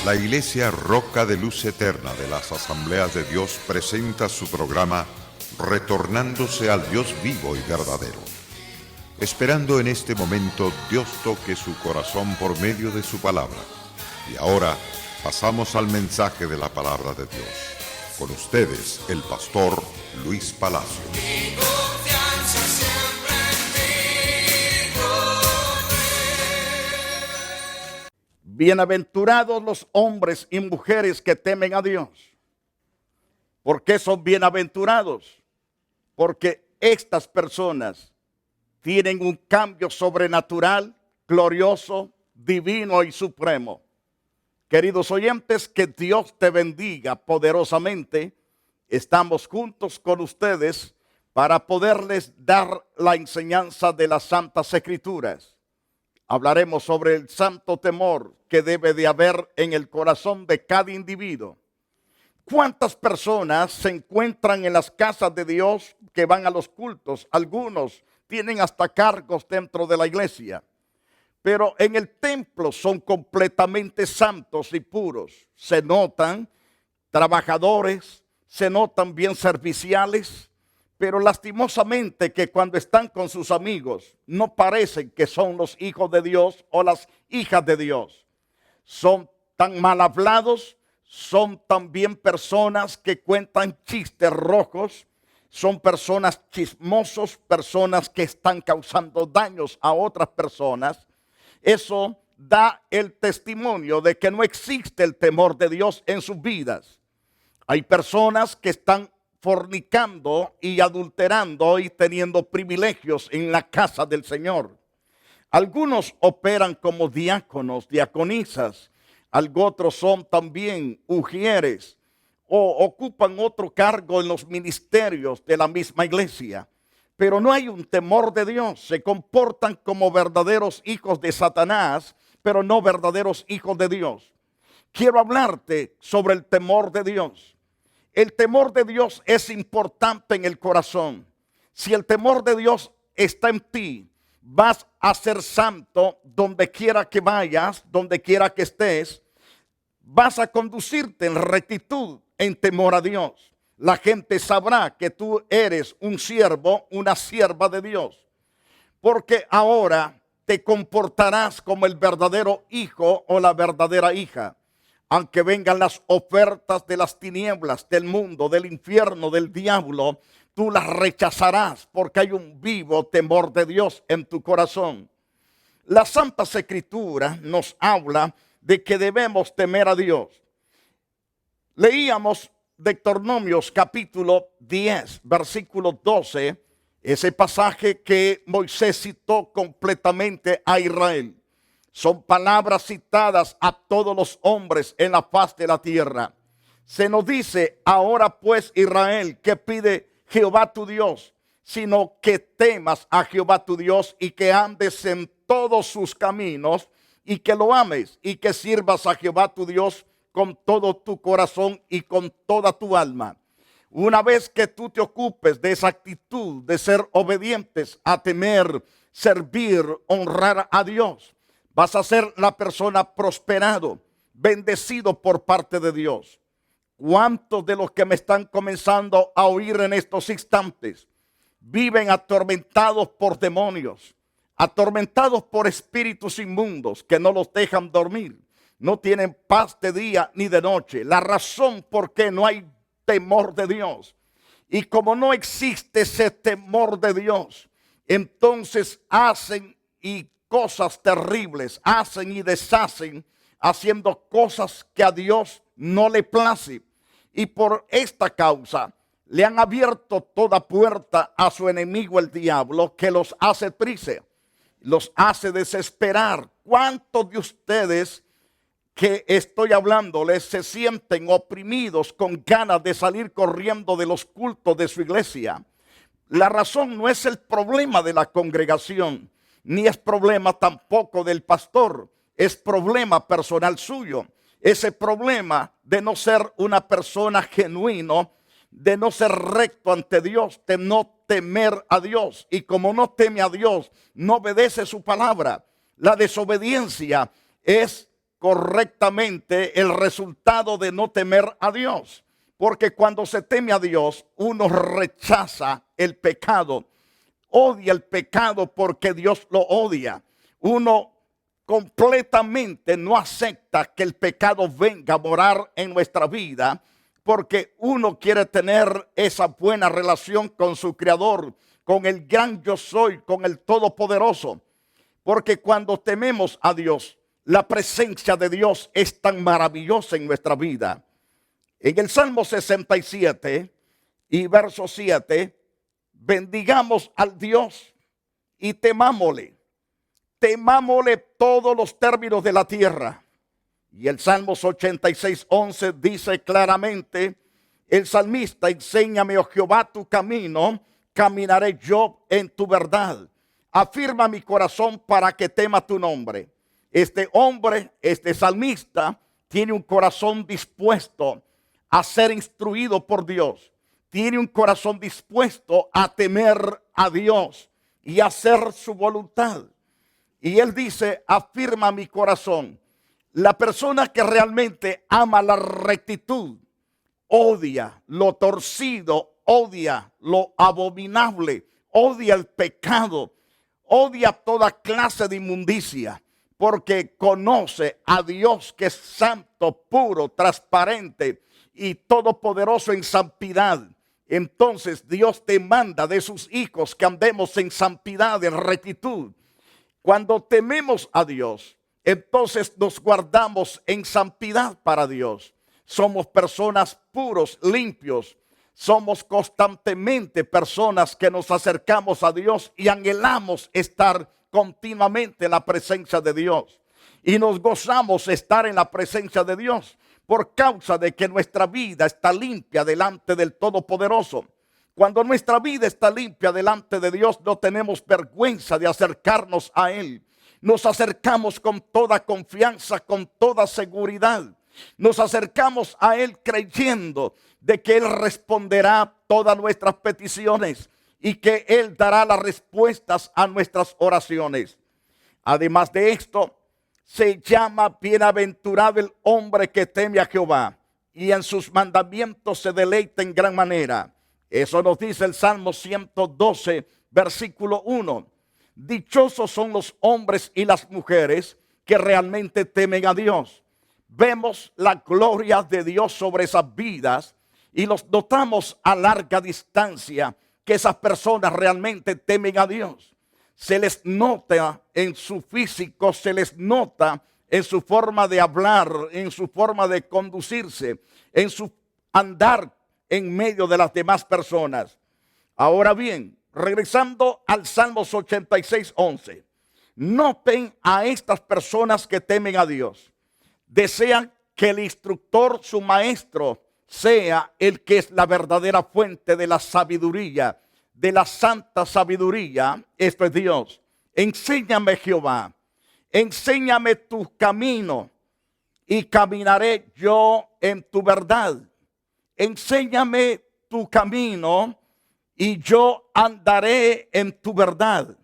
La Iglesia Roca de Luz Eterna de las Asambleas de Dios presenta su programa Retornándose al Dios vivo y verdadero. Esperando en este momento Dios toque su corazón por medio de su palabra. Y ahora pasamos al mensaje de la palabra de Dios. Con ustedes, el pastor Luis Palacio. Bienaventurados los hombres y mujeres que temen a Dios. ¿Por qué son bienaventurados? Porque estas personas tienen un cambio sobrenatural, glorioso, divino y supremo. Queridos oyentes, que Dios te bendiga poderosamente. Estamos juntos con ustedes para poderles dar la enseñanza de las Santas Escrituras. Hablaremos sobre el santo temor que debe de haber en el corazón de cada individuo. ¿Cuántas personas se encuentran en las casas de Dios que van a los cultos? Algunos tienen hasta cargos dentro de la iglesia. Pero en el templo son completamente santos y puros. Se notan trabajadores, se notan bien serviciales. Pero lastimosamente que cuando están con sus amigos no parecen que son los hijos de Dios o las hijas de Dios. Son tan mal hablados, son también personas que cuentan chistes rojos, son personas chismosos, personas que están causando daños a otras personas. Eso da el testimonio de que no existe el temor de Dios en sus vidas. Hay personas que están fornicando y adulterando y teniendo privilegios en la casa del Señor. Algunos operan como diáconos, diaconisas. Otros son también ujieres o ocupan otro cargo en los ministerios de la misma iglesia. Pero no hay un temor de Dios. Se comportan como verdaderos hijos de Satanás, pero no verdaderos hijos de Dios. Quiero hablarte sobre el temor de Dios. El temor de Dios es importante en el corazón. Si el temor de Dios está en ti, vas a ser santo donde quiera que vayas, donde quiera que estés. Vas a conducirte en rectitud, en temor a Dios. La gente sabrá que tú eres un siervo, una sierva de Dios. Porque ahora te comportarás como el verdadero hijo o la verdadera hija. Aunque vengan las ofertas de las tinieblas, del mundo, del infierno, del diablo, tú las rechazarás porque hay un vivo temor de Dios en tu corazón. La Santa Escritura nos habla de que debemos temer a Dios. Leíamos Deuteronomios capítulo 10, versículo 12, ese pasaje que Moisés citó completamente a Israel. Son palabras citadas a todos los hombres en la faz de la tierra. Se nos dice, ahora pues Israel, ¿qué pide Jehová tu Dios? Sino que temas a Jehová tu Dios y que andes en todos sus caminos y que lo ames y que sirvas a Jehová tu Dios con todo tu corazón y con toda tu alma. Una vez que tú te ocupes de esa actitud de ser obedientes, a temer, servir, honrar a Dios, vas a ser la persona prosperado, bendecido por parte de Dios. ¿Cuántos de los que me están comenzando a oír en estos instantes viven atormentados por demonios, atormentados por espíritus inmundos que no los dejan dormir? No tienen paz de día ni de noche. La razón por qué no hay temor de Dios. Y como no existe ese temor de Dios, entonces hacen cosas terribles, hacen y deshacen, haciendo cosas que a Dios no le place. Y por esta causa le han abierto toda puerta a su enemigo el diablo, que los hace tristes, los hace desesperar. ¿Cuántos de ustedes que estoy hablándoles se sienten oprimidos con ganas de salir corriendo de los cultos de su iglesia? La razón no es el problema de la congregación, ni es problema tampoco del pastor, es problema personal suyo. Ese problema de no ser una persona genuino, de no ser recto ante Dios, de no temer a Dios. Y como no teme a Dios, no obedece su palabra. La desobediencia es correctamente el resultado de no temer a Dios. Porque cuando se teme a Dios, uno rechaza el pecado, odia el pecado porque Dios lo odia. Uno completamente no acepta que el pecado venga a morar en nuestra vida, porque uno quiere tener esa buena relación con su Creador, con el gran yo soy, con el Todopoderoso. Porque cuando tememos a Dios, la presencia de Dios es tan maravillosa en nuestra vida. En el Salmo 67 y verso 7, bendigamos al Dios y temámosle. Temámosle todos los términos de la tierra. Y el Salmos 86:11 dice claramente, el salmista, enséñame, oh Jehová, tu camino, caminaré yo en tu verdad. Afirma mi corazón para que tema tu nombre. Este hombre, este salmista, tiene un corazón dispuesto a ser instruido por Dios. Tiene un corazón dispuesto a temer a Dios y a hacer su voluntad. Y él dice, afirma mi corazón. La persona que realmente ama la rectitud, odia lo torcido, odia lo abominable, odia el pecado, odia toda clase de inmundicia, porque conoce a Dios que es santo, puro, transparente y todopoderoso en santidad. Entonces Dios demanda de sus hijos que andemos en santidad, en rectitud. Cuando tememos a Dios, entonces nos guardamos en santidad para Dios. Somos personas puros, limpios. Somos constantemente personas que nos acercamos a Dios y anhelamos estar continuamente en la presencia de Dios. Y nos gozamos estar en la presencia de Dios por causa de que nuestra vida está limpia delante del Todopoderoso. Cuando nuestra vida está limpia delante de Dios, no tenemos vergüenza de acercarnos a Él. Nos acercamos con toda confianza, con toda seguridad. Nos acercamos a Él creyendo de que Él responderá todas nuestras peticiones y que Él dará las respuestas a nuestras oraciones. Además de esto, se llama bienaventurado el hombre que teme a Jehová y en sus mandamientos se deleita en gran manera. Eso nos dice el Salmo 112, versículo 1. Dichosos son los hombres y las mujeres que realmente temen a Dios. Vemos la gloria de Dios sobre esas vidas y los notamos a larga distancia que esas personas realmente temen a Dios. Se les nota en su físico, se les nota en su forma de hablar, en su forma de conducirse, en su andar en medio de las demás personas. Ahora bien, regresando al Salmos 86:11, noten a estas personas que temen a Dios. Desean que el instructor, su maestro, sea el que es la verdadera fuente de la sabiduría, de la santa sabiduría. Esto es Dios. Enséñame, Jehová, enséñame tu camino y caminaré yo en tu verdad. Enséñame tu camino y yo andaré en tu verdad.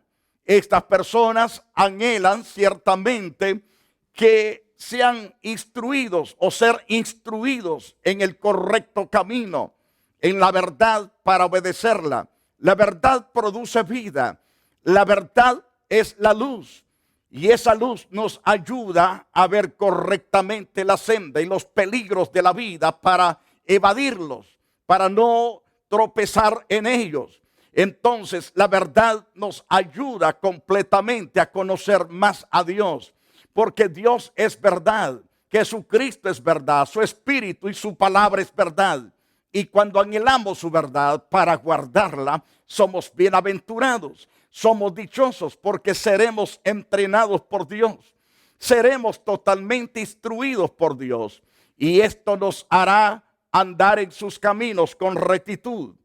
Estas personas anhelan ciertamente que sean instruidos o ser instruidos en el correcto camino, en la verdad para obedecerla. La verdad produce vida. La verdad es la luz. Y esa luz nos ayuda a ver correctamente la senda y los peligros de la vida para evadirlos, para no tropezar en ellos. Entonces la verdad nos ayuda completamente a conocer más a Dios, porque Dios es verdad, Jesucristo es verdad, su espíritu y su palabra es verdad. Y cuando anhelamos su verdad para guardarla, somos bienaventurados, somos dichosos porque seremos entrenados por Dios, seremos totalmente instruidos por Dios. Y esto nos hará andar en sus caminos con rectitud.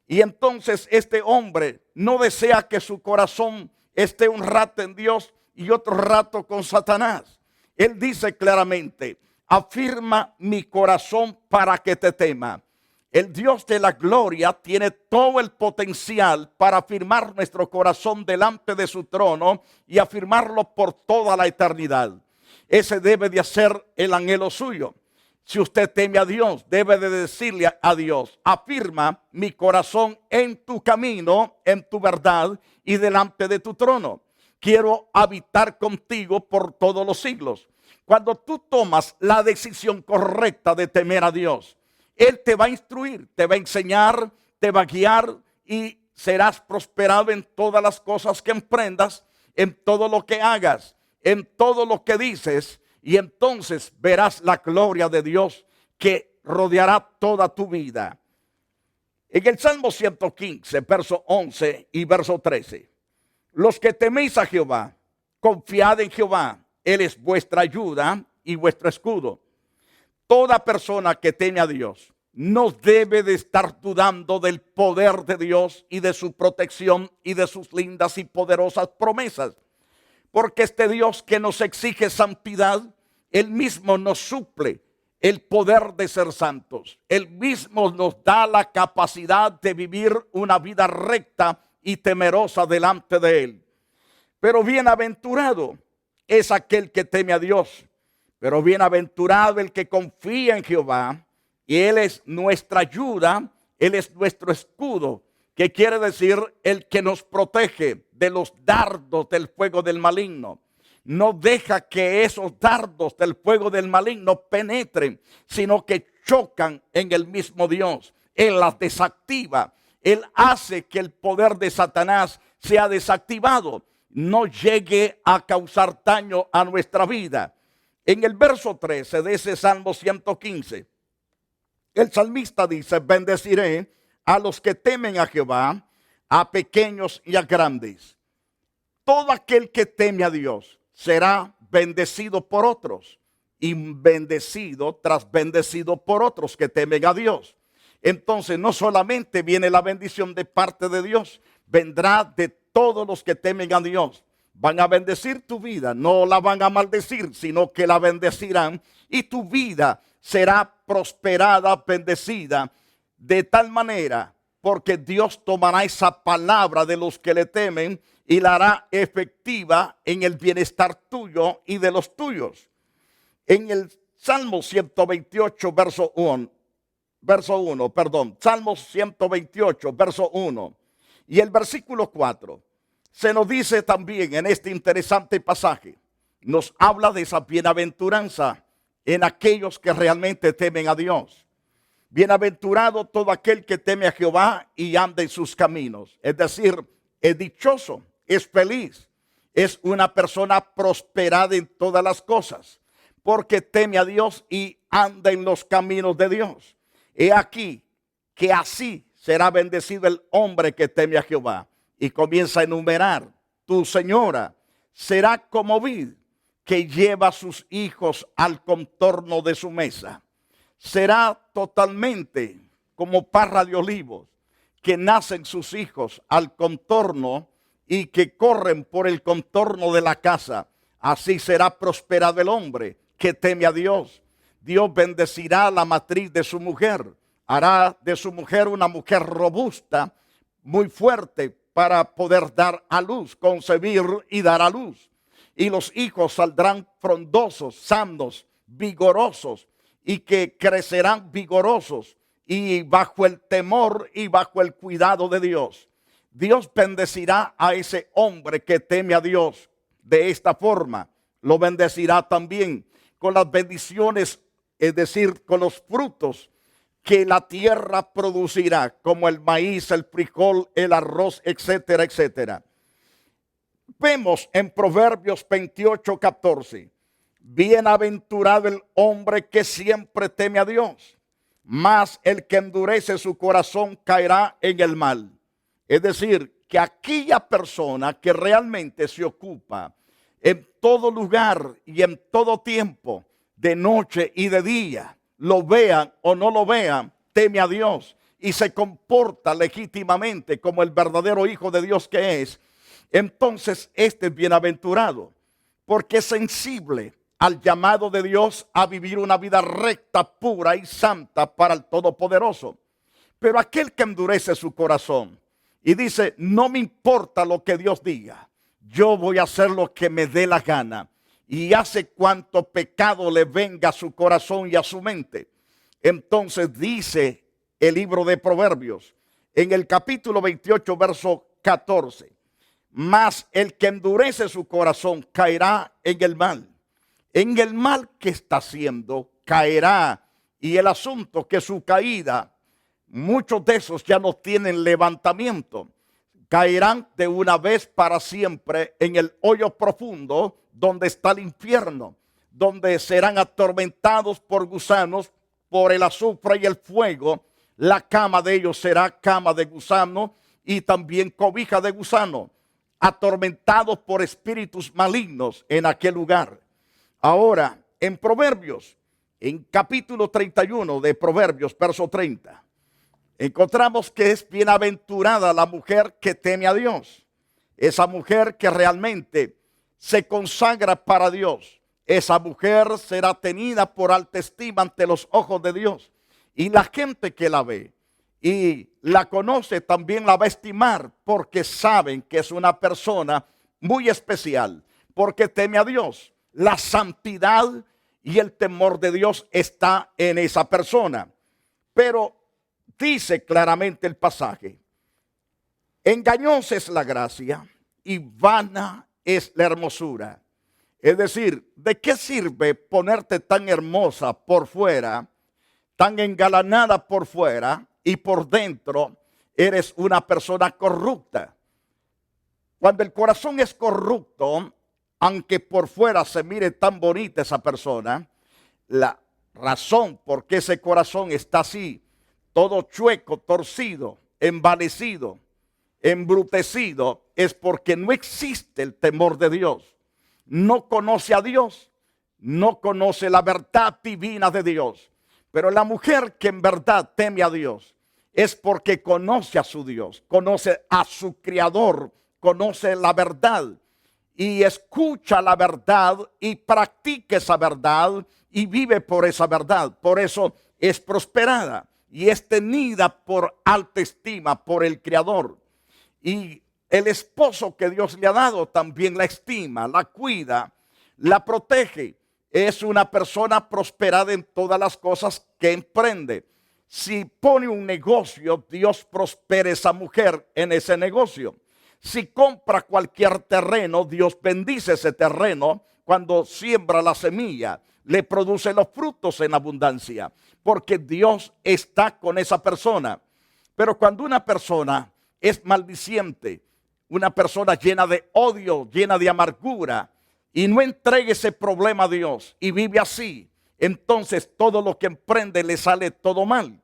Y entonces este hombre no desea que su corazón esté un rato en Dios y otro rato con Satanás. Él dice claramente, afirma mi corazón para que te tema. El Dios de la gloria tiene todo el potencial para afirmar nuestro corazón delante de su trono y afirmarlo por toda la eternidad. Ese debe de ser el anhelo suyo. Si usted teme a Dios, debe de decirle a Dios: afirma mi corazón en tu camino, en tu verdad y delante de tu trono. Quiero habitar contigo por todos los siglos. Cuando tú tomas la decisión correcta de temer a Dios, Él te va a instruir, te va a enseñar, te va a guiar y serás prosperado en todas las cosas que emprendas, en todo lo que hagas, en todo lo que dices, y entonces verás la gloria de Dios que rodeará toda tu vida. En el Salmo 115, verso 11 y verso 13. Los que teméis a Jehová, confiad en Jehová, Él es vuestra ayuda y vuestro escudo. Toda persona que teme a Dios no debe de estar dudando del poder de Dios y de su protección y de sus lindas y poderosas promesas. Porque este Dios que nos exige santidad, Él mismo nos suple el poder de ser santos. Él mismo nos da la capacidad de vivir una vida recta y temerosa delante de Él. Pero bienaventurado es aquel que teme a Dios. Pero bienaventurado el que confía en Jehová, y Él es nuestra ayuda, Él es nuestro escudo, que quiere decir el que nos protege de los dardos del fuego del maligno. No deja que esos dardos del fuego del maligno penetren, sino que chocan en el mismo Dios. Él las desactiva. Él hace que el poder de Satanás sea desactivado, no llegue a causar daño a nuestra vida. En el verso 13 de ese Salmo 115, el salmista dice: bendeciré a los que temen a Jehová, a pequeños y a grandes. Todo aquel que teme a Dios será bendecido por otros, y bendecido tras bendecido por otros que temen a Dios. Entonces no solamente viene la bendición de parte de Dios, vendrá de todos los que temen a Dios. Van a bendecir tu vida, no la van a maldecir, sino que la bendecirán, y tu vida será prosperada, bendecida, de tal manera, porque Dios tomará esa palabra de los que le temen y la hará efectiva en el bienestar tuyo y de los tuyos. En el Salmo 128, verso 1, Salmo 128, verso 1 y el versículo 4, se nos dice también en este interesante pasaje, nos habla de esa bienaventuranza en aquellos que realmente temen a Dios. Bienaventurado todo aquel que teme a Jehová y anda en sus caminos. Es decir, es dichoso, es feliz, es una persona prosperada en todas las cosas, porque teme a Dios y anda en los caminos de Dios. He aquí que así será bendecido el hombre que teme a Jehová. Y comienza a enumerar: tu señora será como vid que lleva a sus hijos al contorno de su mesa. Será totalmente como parra de olivos, que nacen sus hijos al contorno y que corren por el contorno de la casa. Así será prosperado el hombre que teme a Dios. Dios bendecirá la matriz de su mujer. Hará de su mujer una mujer robusta, muy fuerte, para poder dar a luz, concebir y dar a luz. Y los hijos saldrán frondosos, sanos, vigorosos, y que crecerán vigorosos y bajo el temor y bajo el cuidado de Dios. Dios bendecirá a ese hombre que teme a Dios de esta forma. Lo bendecirá también con las bendiciones, es decir, con los frutos que la tierra producirá, como el maíz, el frijol, el arroz, etcétera, etcétera. Vemos en Proverbios 28, 14. Bienaventurado el hombre que siempre teme a Dios, mas el que endurece su corazón caerá en el mal. Es decir, que aquella persona que realmente se ocupa en todo lugar y en todo tiempo, de noche y de día, lo vean o no lo vean, teme a Dios y se comporta legítimamente como el verdadero hijo de Dios que es, entonces este es bienaventurado, porque es sensible al llamado de Dios a vivir una vida recta, pura y santa para el Todopoderoso. Pero aquel que endurece su corazón y dice: no me importa lo que Dios diga, yo voy a hacer lo que me dé la gana, y hace cuanto pecado le venga a su corazón y a su mente. Entonces dice el libro de Proverbios, en el capítulo 28, verso 14, mas el que endurece su corazón caerá en el mal. En el mal que está haciendo caerá. Y el asunto que su caída, muchos de esos ya no tienen levantamiento. Caerán de una vez para siempre en el hoyo profundo donde está el infierno, donde serán atormentados por gusanos, por el azufre y el fuego. La cama de ellos será cama de gusano y también cobija de gusano, atormentados por espíritus malignos en aquel lugar. Ahora, en Proverbios, en capítulo 31 de Proverbios, verso 30, encontramos que es bienaventurada la mujer que teme a Dios. Esa mujer que realmente se consagra para Dios. Esa mujer será tenida por alta estima ante los ojos de Dios. Y la gente que la ve y la conoce también la va a estimar, porque saben que es una persona muy especial, porque teme a Dios. La santidad y el temor de Dios está en esa persona. Pero dice claramente el pasaje: engañosa es la gracia y vana es la hermosura. Es decir, ¿de qué sirve ponerte tan hermosa por fuera, tan engalanada por fuera, y por dentro eres una persona corrupta? Cuando el corazón es corrupto, aunque por fuera se mire tan bonita esa persona, la razón por qué ese corazón está así, todo chueco, torcido, envanecido, embrutecido, es porque no existe el temor de Dios. No conoce a Dios, no conoce la verdad divina de Dios. Pero la mujer que en verdad teme a Dios es porque conoce a su Dios, conoce a su Creador, conoce la verdad y escucha la verdad y practica esa verdad y vive por esa verdad. Por eso es prosperada y es tenida por alta estima por el Creador. Y el esposo que Dios le ha dado también la estima, la cuida, la protege. Es una persona prosperada en todas las cosas que emprende. Si pone un negocio, Dios prospera esa mujer en ese negocio. Si compra cualquier terreno, Dios bendice ese terreno. Cuando siembra la semilla, le produce los frutos en abundancia, porque Dios está con esa persona. Pero cuando una persona es maldiciente, una persona llena de odio, llena de amargura, y no entrega ese problema a Dios y vive así, entonces todo lo que emprende le sale todo mal.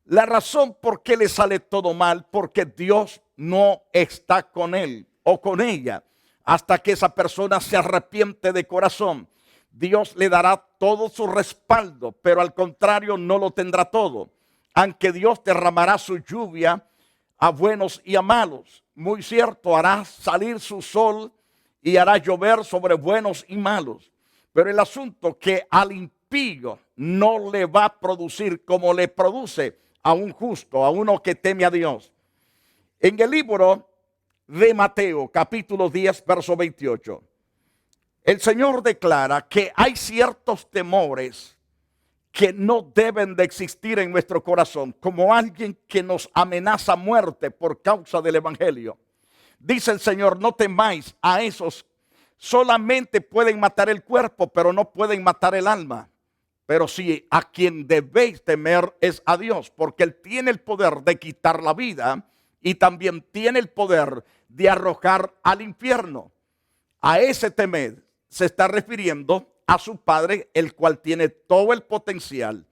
La razón por qué le sale todo mal, porque Dios no está con él o con ella hasta que esa persona se arrepiente de corazón. Dios le dará todo su respaldo, pero al contrario no lo tendrá todo. Aunque Dios derramará su lluvia a buenos y a malos, muy cierto, hará salir su sol y hará llover sobre buenos y malos. Pero el asunto que al impío no le va a producir como le produce a un justo, a uno que teme a Dios. En el libro de Mateo, capítulo 10, verso 28, el Señor declara que hay ciertos temores que no deben de existir en nuestro corazón, como alguien que nos amenaza muerte por causa del evangelio. Dice el Señor: no temáis a esos, solamente pueden matar el cuerpo, pero no pueden matar el alma. Pero sí, a quien debéis temer es a Dios, porque Él tiene el poder de quitar la vida y también tiene el poder de arrojar al infierno. A ese temed se está refiriendo a su Padre, el cual tiene todo el potencial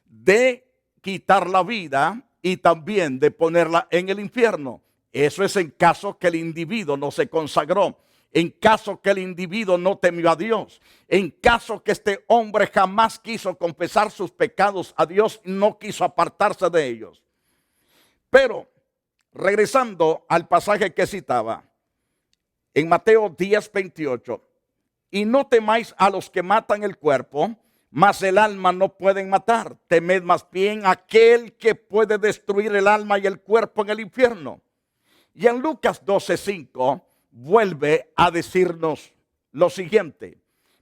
de quitar la vida y también de ponerla en el infierno. Eso es en caso que el individuo no se consagró, en caso que el individuo no temió a Dios, en caso que este hombre jamás quiso confesar sus pecados a Dios y no quiso apartarse de ellos. Pero regresando al pasaje que citaba en Mateo 10, 28, y no temáis a los que matan el cuerpo, mas el alma no pueden matar. Temed más bien a aquel que puede destruir el alma y el cuerpo en el infierno. Y en Lucas 12:5 vuelve a decirnos lo siguiente: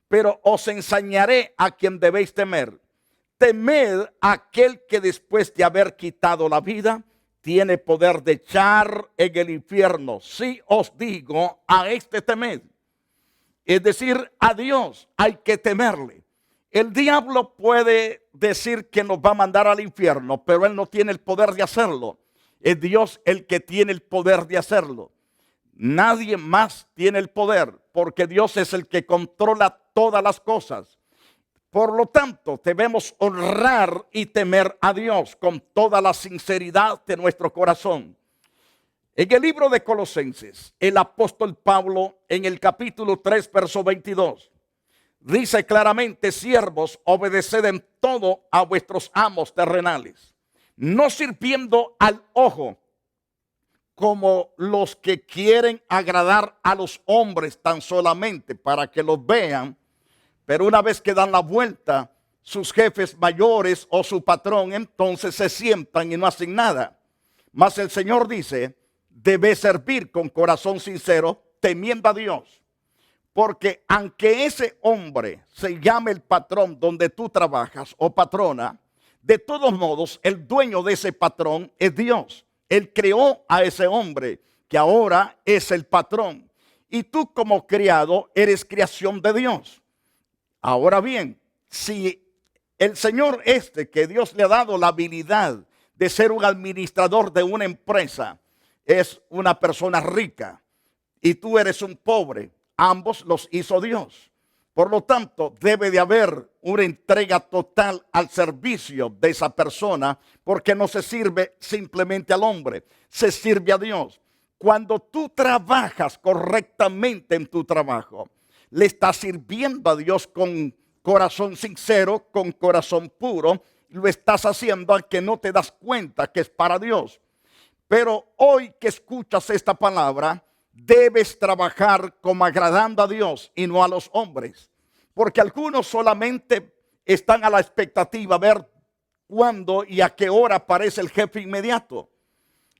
pero os enseñaré a quien debéis temer. Temed a aquel que después de haber quitado la vida, tiene poder de echar en el infierno. Sí os digo, a este temed. Es decir, a Dios hay que temerle. El diablo puede decir que nos va a mandar al infierno, pero él no tiene el poder de hacerlo. Es Dios el que tiene el poder de hacerlo. Nadie más tiene el poder, porque Dios es el que controla todas las cosas. Por lo tanto, debemos honrar y temer a Dios con toda la sinceridad de nuestro corazón. En el libro de Colosenses, el apóstol Pablo, en el capítulo 3, verso 22, dice claramente: siervos, obedeced en todo a vuestros amos terrenales, no sirviendo al ojo como los que quieren agradar a los hombres tan solamente para que los vean, pero una vez que dan la vuelta, sus jefes mayores o su patrón, entonces se sientan y no hacen nada. Mas el Señor dice: debe servir con corazón sincero, temiendo a Dios. Porque aunque ese hombre se llame el patrón donde tú trabajas o patrona, de todos modos el dueño de ese patrón es Dios. Él creó a ese hombre que ahora es el patrón. Y tú como criado eres creación de Dios. Ahora bien, si el señor que Dios le ha dado la habilidad de ser un administrador de una empresa, es una persona rica y tú eres un pobre, ambos los hizo Dios. Por lo tanto, debe de haber una entrega total al servicio de esa persona, porque no se sirve simplemente al hombre, se sirve a Dios. Cuando tú trabajas correctamente en tu trabajo, le estás sirviendo a Dios con corazón sincero, con corazón puro, lo estás haciendo aunque no te das cuenta que es para Dios. Pero hoy que escuchas esta palabra, debes trabajar como agradando a Dios y no a los hombres. Porque algunos solamente están a la expectativa de ver cuándo y a qué hora aparece el jefe inmediato.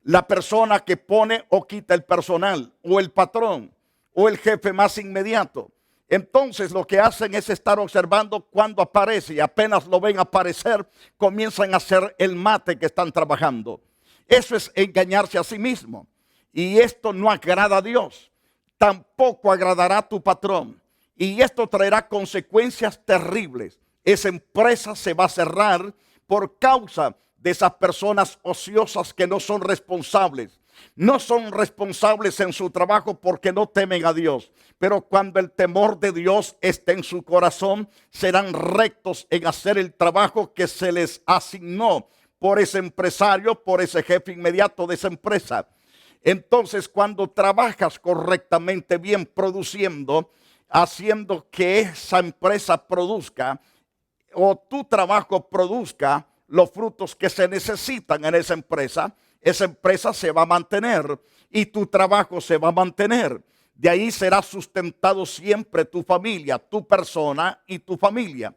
La persona que pone o quita el personal, o el patrón, o el jefe más inmediato. Entonces lo que hacen es estar observando cuándo aparece, y apenas lo ven aparecer, comienzan a hacer el mate que están trabajando. Eso es engañarse a sí mismo. Y esto no agrada a Dios. Tampoco agradará a tu patrón. Y esto traerá consecuencias terribles. Esa empresa se va a cerrar por causa de esas personas ociosas que no son responsables. No son responsables en su trabajo porque no temen a Dios. Pero cuando el temor de Dios esté en su corazón, serán rectos en hacer el trabajo que se les asignó por ese empresario, por ese jefe inmediato de esa empresa. Entonces, cuando trabajas correctamente, bien produciendo, haciendo que esa empresa produzca, o tu trabajo produzca los frutos que se necesitan en esa empresa se va a mantener y tu trabajo se va a mantener. De ahí será sustentado siempre tu familia, tu persona y tu familia.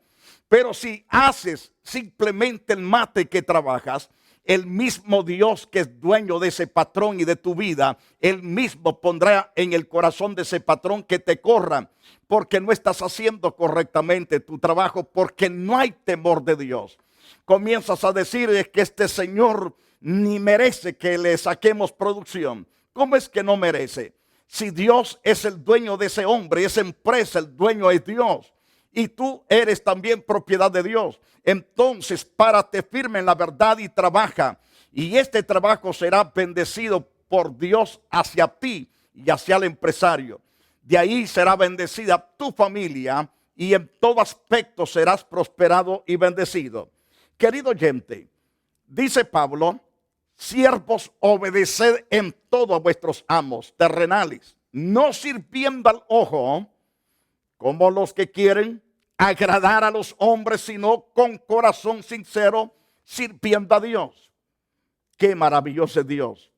Pero si haces simplemente el mate que trabajas, el mismo Dios que es dueño de ese patrón y de tu vida, Él mismo pondrá en el corazón de ese patrón que te corra, porque no estás haciendo correctamente tu trabajo, porque no hay temor de Dios. Comienzas a decir que este señor ni merece que le saquemos producción. ¿Cómo es que no merece? Si Dios es el dueño de ese hombre, esa empresa, el dueño es Dios. Y tú eres también propiedad de Dios. Entonces, párate firme en la verdad y trabaja. Y este trabajo será bendecido por Dios hacia ti y hacia el empresario. De ahí será bendecida tu familia y en todo aspecto serás prosperado y bendecido. Querido oyente, dice Pablo: siervos, obedeced en todo a vuestros amos terrenales, no sirviendo al ojo como los que quieren agradar a los hombres, sino con corazón sincero, sirviendo a Dios. Qué maravilloso es Dios.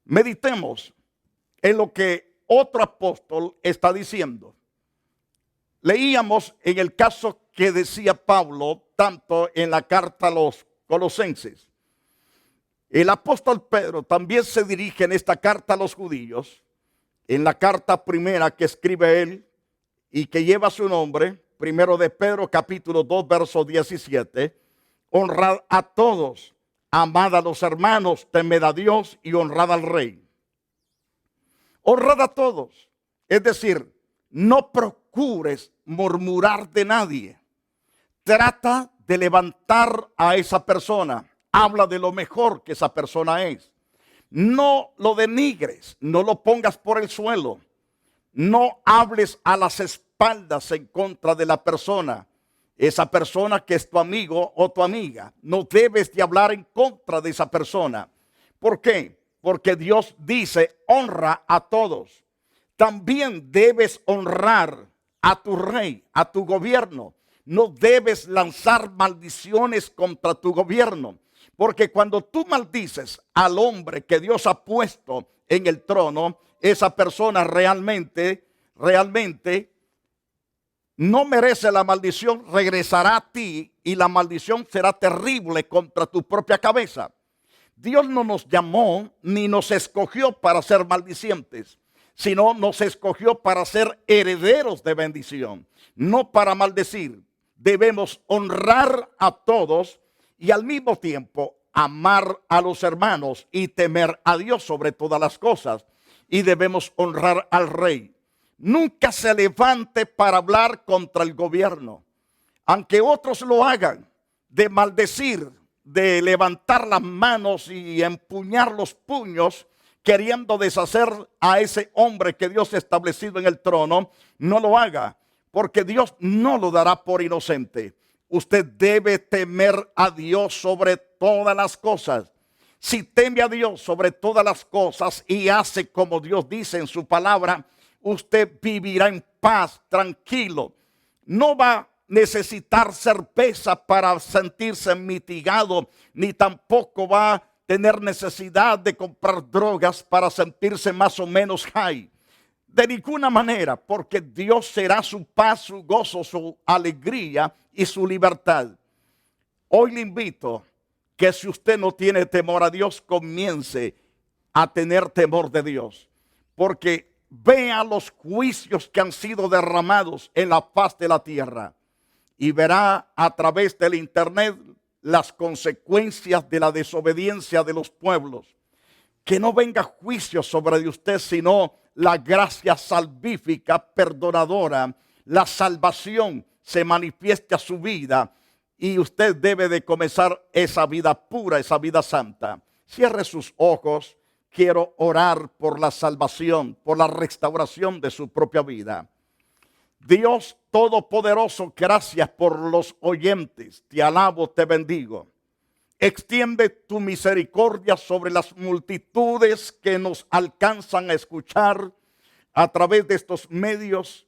Meditemos en lo que otro apóstol está diciendo. Leíamos en el caso que decía Pablo, tanto en la carta a los Colosenses. El apóstol Pedro también se dirige en esta carta a los judíos, en la carta primera que escribe él, y que lleva su nombre, primero de Pedro capítulo 2 verso 17, honrad a todos, amad a los hermanos, temed a Dios y honrad al rey. Honrad a todos, es decir, no procures murmurar de nadie. Trata de levantar a esa persona. Habla de lo mejor que esa persona es. No lo denigres, no lo pongas por el suelo. No hables a las espaldas en contra de la persona. Esa persona que es tu amigo o tu amiga. No debes de hablar en contra de esa persona. ¿Por qué? Porque Dios dice, honra a todos. También debes honrar a tu rey, a tu gobierno. No debes lanzar maldiciones contra tu gobierno. Porque cuando tú maldices al hombre que Dios ha puesto en el trono, esa persona realmente no merece la maldición, regresará a ti y la maldición será terrible contra tu propia cabeza. Dios no nos llamó ni nos escogió para ser maldicientes, sino nos escogió para ser herederos de bendición, no para maldecir. Debemos honrar a todos y al mismo tiempo amar a los hermanos y temer a Dios sobre todas las cosas. Y debemos honrar al rey. Nunca se levante para hablar contra el gobierno, aunque otros lo hagan, de maldecir, de levantar las manos y empuñar los puños, queriendo deshacer a ese hombre que Dios ha establecido en el trono. No lo haga, porque Dios no lo dará por inocente. Usted debe temer a Dios sobre todas las cosas. Si teme a Dios sobre todas las cosas y hace como Dios dice en su palabra, usted vivirá en paz, tranquilo. No va a necesitar cerveza para sentirse mitigado, ni tampoco va a tener necesidad de comprar drogas para sentirse más o menos high. De ninguna manera, porque Dios será su paz, su gozo, su alegría y su libertad. Hoy le invito que si usted no tiene temor a Dios, comience a tener temor de Dios. Porque vea los juicios que han sido derramados en la faz de la tierra. Y verá a través del internet las consecuencias de la desobediencia de los pueblos. Que no venga juicio sobre usted, sino la gracia salvífica, perdonadora, la salvación se manifieste a su vida y usted debe de comenzar esa vida pura, esa vida santa. Cierre sus ojos, quiero orar por la salvación, por la restauración de su propia vida. Dios Todopoderoso, gracias por los oyentes, te alabo, te bendigo. Extiende tu misericordia sobre las multitudes que nos alcanzan a escuchar a través de estos medios.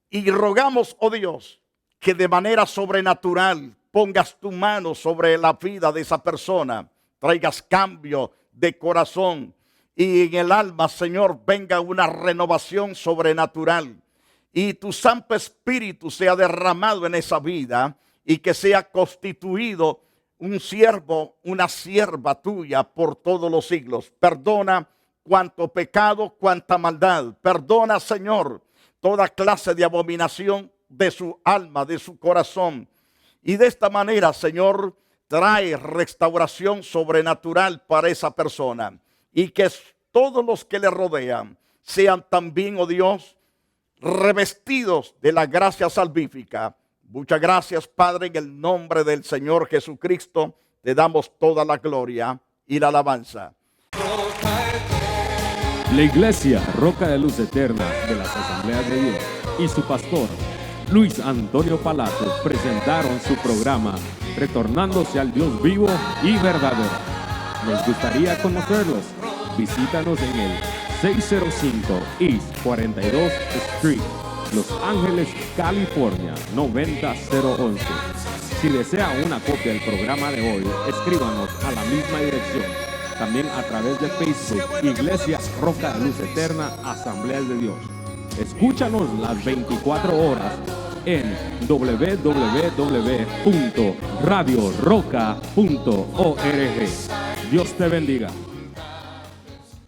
Y rogamos, oh Dios, que de manera sobrenatural pongas tu mano sobre la vida de esa persona. Traigas cambio de corazón. Y en el alma, Señor, venga una renovación sobrenatural. Y tu Santo Espíritu sea derramado en esa vida y que sea constituido un siervo, una sierva tuya por todos los siglos. Perdona cuanto pecado, cuanta maldad. Perdona, Señor, toda clase de abominación de su alma, de su corazón. Y de esta manera, Señor, trae restauración sobrenatural para esa persona. Y que todos los que le rodean sean también, oh Dios, revestidos de la gracia salvífica. Muchas gracias, Padre, en el nombre del Señor Jesucristo, te damos toda la gloria y la alabanza. La Iglesia Roca de Luz Eterna de las Asambleas de Dios y su pastor, Luis Antonio Palacios, presentaron su programa Retornándose al Dios vivo y verdadero. Nos gustaría conocerlos. Visítanos en el 605 East 42th Street, Los Ángeles, California, 90011. Si desea una copia del programa de hoy, escríbanos a la misma dirección. También a través de Facebook, Iglesia Roca de Luz Eterna, Asambleas de Dios. Escúchanos las 24 horas en www.radioroca.org. Dios te bendiga.